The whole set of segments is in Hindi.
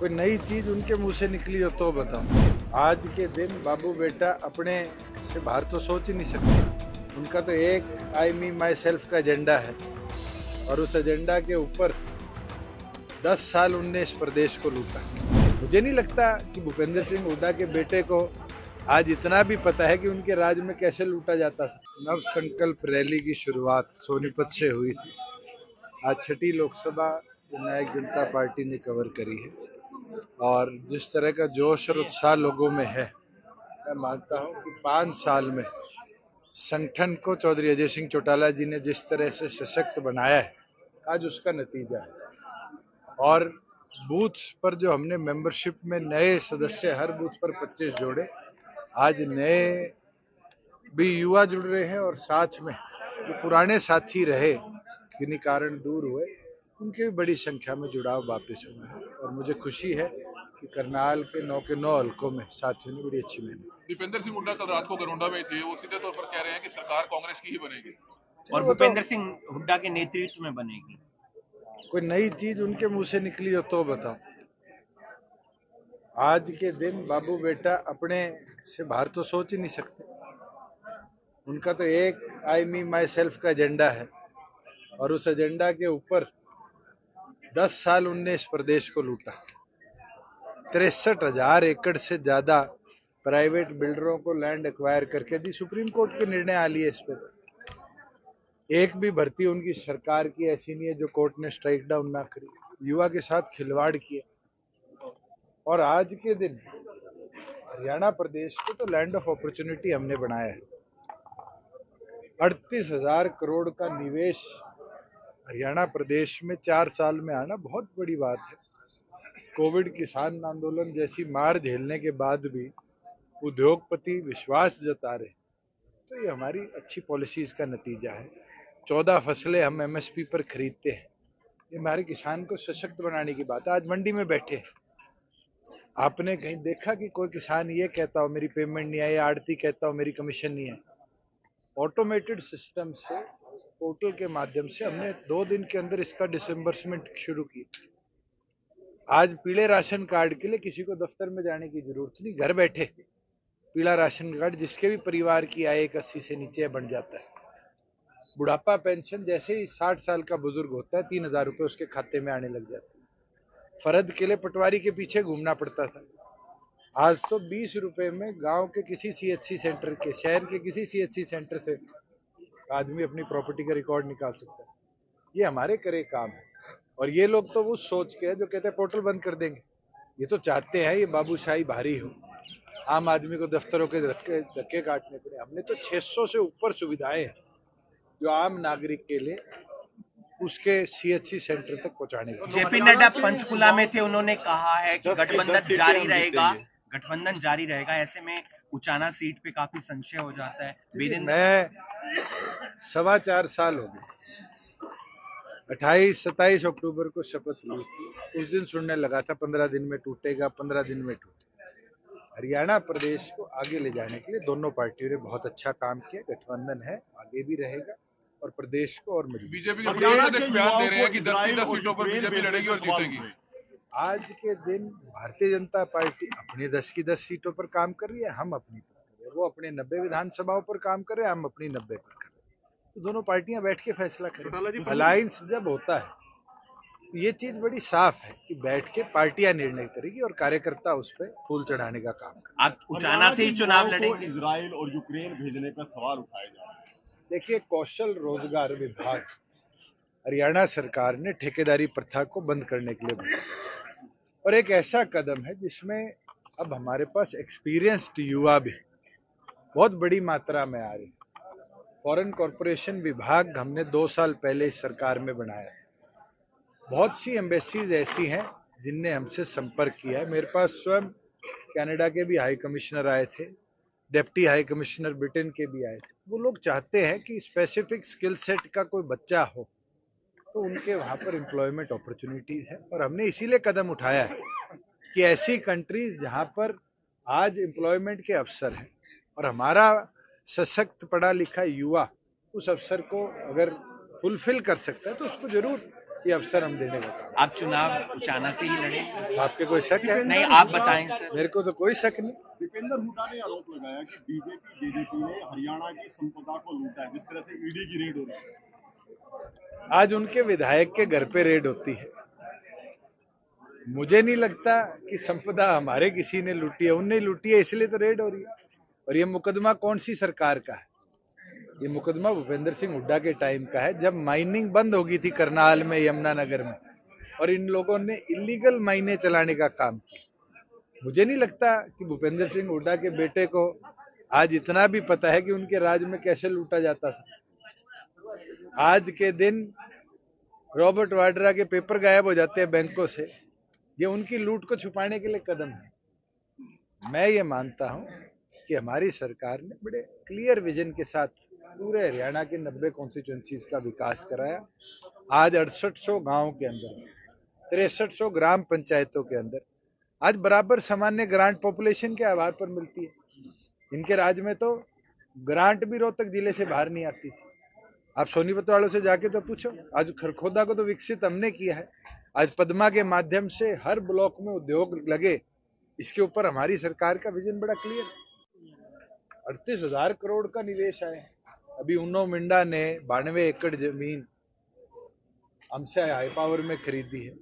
कोई नई चीज उनके मुंह से निकली हो तो बताओ। आज के दिन बाबू बेटा अपने से बाहर तो सोच ही नहीं सकते। उनका तो एक आई मी माई सेल्फ का एजेंडा है और उस एजेंडा के ऊपर 10 साल उनने इस प्रदेश को लूटा। मुझे नहीं लगता कि भूपेंद्र सिंह हुड्डा के बेटे को आज इतना भी पता है कि उनके राज में कैसे लूटा जाता था। नव संकल्प रैली की शुरुआत सोनीपत से हुई थी। आज छठी लोकसभा जननायक जनता पार्टी ने कवर करी है और जिस तरह का जोश और उत्साह लोगों में है, मैं मानता हूं कि 5 साल में संगठन को चौधरी अजय सिंह चौटाला जी ने जिस तरह से सशक्त बनाया है, आज उसका नतीजा है। और बूथ पर जो हमने मेंबरशिप में नए सदस्य हर बूथ पर 25 जोड़े, आज नए भी युवा जुड़ रहे हैं और साथ में जो पुराने साथी रहे किन्हीं कारण दूर हुए, उनके भी बड़ी संख्या में जुड़ाव वापस हुआ है। और मुझे खुशी है कि करनाल के 9 हलकों में साथियों ने बड़ी अच्छी मेहनत की। दीपेंद्र सिंह हुड्डा कल रात को गरोंडा में थे, वो सीधे तौर पर कह रहे हैं कि सरकार कांग्रेस की ही बनेगी और भूपेंद्र सिंह हुड्डा के नेतृत्व में बनेगी। कोई नई चीज उनके मुंह से निकली हो तो बताओ। आज के दिन बाबू बेटा अपने से बाहर तो सोच ही नहीं सकते। उनका तो एक आई मी माई सेल्फ का एजेंडा है और उस एजेंडा के ऊपर 10 साल उनने इस प्रदेश को लूटा। 63,000 एकड़ से ज्यादा प्राइवेट बिल्डरों को लैंड एक्वायर करके दी। सुप्रीम कोर्ट के निर्णय आ लिए इस पर। एक भी भर्ती उनकी सरकार की ऐसी नहीं है जो कोर्ट ने स्ट्राइक डाउन ना करी। युवा के साथ खिलवाड़ किया और आज के दिन हरियाणा प्रदेश को तो लैंड ऑफ अपॉर्चुनिटी हमने बनाया है। 38,000 करोड़ का निवेश हरियाणा प्रदेश में 4 साल में आना बहुत बड़ी बात है। कोविड किसान आंदोलन जैसी मार झेलने के बाद भी उद्योगपति विश्वास जता रहे, तो ये हमारी अच्छी पॉलिसीज का नतीजा है। 14 फसलें हम एमएसपी पर खरीदते हैं, ये हमारे किसान को सशक्त बनाने की बात है। आज मंडी में बैठे, आपने कहीं देखा कि कोई किसान ये कहता हो मेरी पेमेंट नहीं आई, आड़ती कहता हो मेरी कमीशन नहीं है? ऑटोमेटेड सिस्टम से, पोर्टल के माध्यम से हमने 2 दिन के अंदर इसका डिसम्बर्समेंट शुरू की। आज पीले राशन कार्ड के लिए किसी को दफ्तर में जाने की जरूरत नहीं, घर बैठे पीला राशन कार्ड जिसके भी परिवार की आय 80 से नीचे बन जाता है। बुढ़ापा पेंशन जैसे ही 60 साल का बुजुर्ग होता है 3,000 रुपए उसके खाते में आने लग जाते हैं। फर्द के लिए पटवारी के पीछे घूमना पड़ता था, आज तो 20 रुपए में गांव के किसी सीएचसी सेंटर के, शहर के किसी सीएचसी सेंटर से आदमी अपनी प्रॉपर्टी का रिकॉर्ड निकाल सकता है। ये हमारे करे काम है। और ये लोग तो वो सोच के जो कहते हैं पोर्टल बंद कर देंगे, ये तो चाहते हैं ये बाबूशाही भारी हो, आम आदमी को दफ्तरों के धक्के काटने पड़े। हमने तो 600 से ऊपर सुविधाएं हैं जो आम नागरिक के लिए उसके सीएचसी सेंटर तक पहुंचाने का। जेपी नड्डा पंचकुला में थे, उन्होंने कहा है कि गठबंधन जारी रहेगा, गठबंधन जारी रहेगा। ऐसे में उचाना सीट पे काफी संशय हो जाता है। मैं 4.25 साल हो गए, 28-27 अक्टूबर को शपथ ली थी, उस दिन सुनने लगा था 15 दिन में टूटेगा, 15 दिन में टूटेगा। हरियाणा प्रदेश को आगे ले जाने के लिए दोनों पार्टियों ने बहुत अच्छा काम किया। गठबंधन है, आगे भी रहेगा और प्रदेश को और मजबूत। बीजेपी के प्रदेश अध्यक्ष बयान दे रहे हैं कि 10 सीटों पर बीजेपी लड़ेगी और जीतेगी। आज के दिन भारतीय जनता पार्टी अपने 10 की 10 सीटों पर काम कर रही है, हम अपनी पर कर रहे हैं। वो अपने 90 विधानसभाओं पर काम कर रहे हैं, हम अपनी 90 पर कर रहे हैं। तो दोनों पार्टियां बैठ के फैसला करें। अलायंस जब होता है ये चीज बड़ी साफ है कि बैठ के पार्टियां निर्णय करेगी और कार्यकर्ता उस पर फूल चढ़ाने का काम करेंगे। आप उचाना से ही चुनाव लड़ेंगे। इजराइल और यूक्रेन भेजने का सवाल उठाए जा रहे हैं। देखिए, कौशल रोजगार विभाग हरियाणा सरकार ने ठेकेदारी प्रथा को बंद करने के लिए बनाया और एक ऐसा कदम है जिसमें अब हमारे पास एक्सपीरियंस्ड युवा भी बहुत बड़ी मात्रा में आ रहे हैं। फॉरेन कॉरपोरेशन विभाग हमने 2 साल पहले इस सरकार में बनाया है। बहुत सी एम्बेसीज ऐसी हैं जिनने हमसे संपर्क किया है। मेरे पास स्वयं कनाडा के भी हाई कमिश्नर आए थे, डिप्टी हाई कमिश्नर ब्रिटेन के भी आए थे। वो लोग चाहते हैं कि स्पेसिफिक स्किल सेट का कोई बच्चा हो तो उनके वहां पर एम्प्लॉयमेंट अपॉर्चुनिटीज है। और हमने इसीलिए कदम उठाया है कि ऐसी कंट्रीज जहां पर आज एम्प्लॉयमेंट के अवसर हैं और हमारा सशक्त पढ़ा लिखा युवा उस अवसर को अगर फुलफिल कर सकता है तो उसको जरूर ये अवसर हम देने का। आप चुनाव उचाना से ही लड़ेंगे? आपके कोई शक है? नहीं, आप बताएं सर। मेरे को तो कोई शक नहीं। दीपेंद्र हुड्डा ने आरोप लगाया कि बीजेपी जेजेपी ने हरियाणा की संपदा को लूटा है, जिस तरह से ईडी की रेड हो रही है। आज उनके विधायक के घर पे रेड होती है। मुझे नहीं लगता कि संपदा हमारे किसी ने लूटी है, उनने लूटी है इसलिए तो रेड हो रही है। और ये मुकदमा कौन सी सरकार का है? ये मुकदमा भूपेंद्र सिंह हुड्डा के टाइम का है, जब माइनिंग बंद हो गई थी करनाल में, यमुनानगर में, और इन लोगों ने इलीगल माइने चलाने का काम किया। मुझे नहीं लगता कि भूपेंद्र सिंह हुड्डा के बेटे को आज इतना भी पता है कि उनके राज में कैसे लूटा जाता था। आज के दिन रॉबर्ट वाड्रा के पेपर गायब हो जाते हैं बैंकों से, ये उनकी लूट को छुपाने के लिए कदम है। मैं ये मानता हूं कि हमारी सरकार ने बड़े क्लियर विजन के साथ पूरे हरियाणा के 90 कॉन्स्टिट्यूएंसीज का विकास कराया। आज 6800 गांव के अंदर, 6300 ग्राम पंचायतों के अंदर आज बराबर सामान्य ग्रांट पॉपुलेशन के आधार पर मिलती है। इनके राज में तो ग्रांट भी रोहतक जिले से बाहर नहीं आती थी। आप सोनीपत वालों से जाके तो पूछो, आज खरखोदा को तो विकसित हमने किया है। आज पद्मा के माध्यम से हर ब्लॉक में उद्योग लगे, इसके ऊपर हमारी सरकार का विजन बड़ा क्लियर है। 38,000 करोड़ का निवेश आया। अभी उन्नो मिंडा ने 92 एकड़ जमीन हमसे हाई पावर में खरीदी है।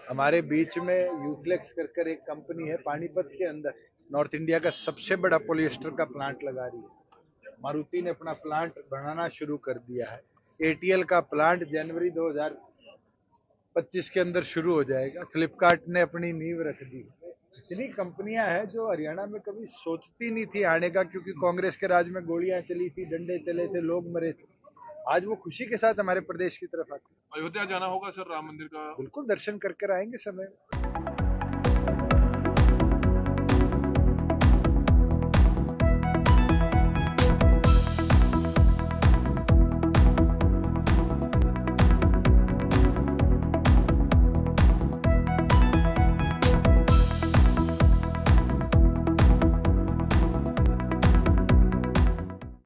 हमारे बीच में यूफ्लेक्स कर एक कंपनी है पानीपत के अंदर, नॉर्थ इंडिया का सबसे बड़ा पॉलिएस्टर का प्लांट लगा रही है। मारुति ने अपना प्लांट बनाना शुरू कर दिया है। एटीएल का प्लांट जनवरी 2025 के अंदर शुरू हो जाएगा। फ्लिपकार्ट ने अपनी नींव रख दी। इतनी कंपनियां हैं जो हरियाणा में कभी सोचती नहीं थी आने का, क्योंकि कांग्रेस के राज में गोलियां चली थी, डंडे चले थे, लोग मरे थे। आज वो खुशी के साथ हमारे प्रदेश की तरफ आते हैं। अयोध्या जाना होगा सर राम मंदिर का? बिल्कुल दर्शन करके आएंगे समय में।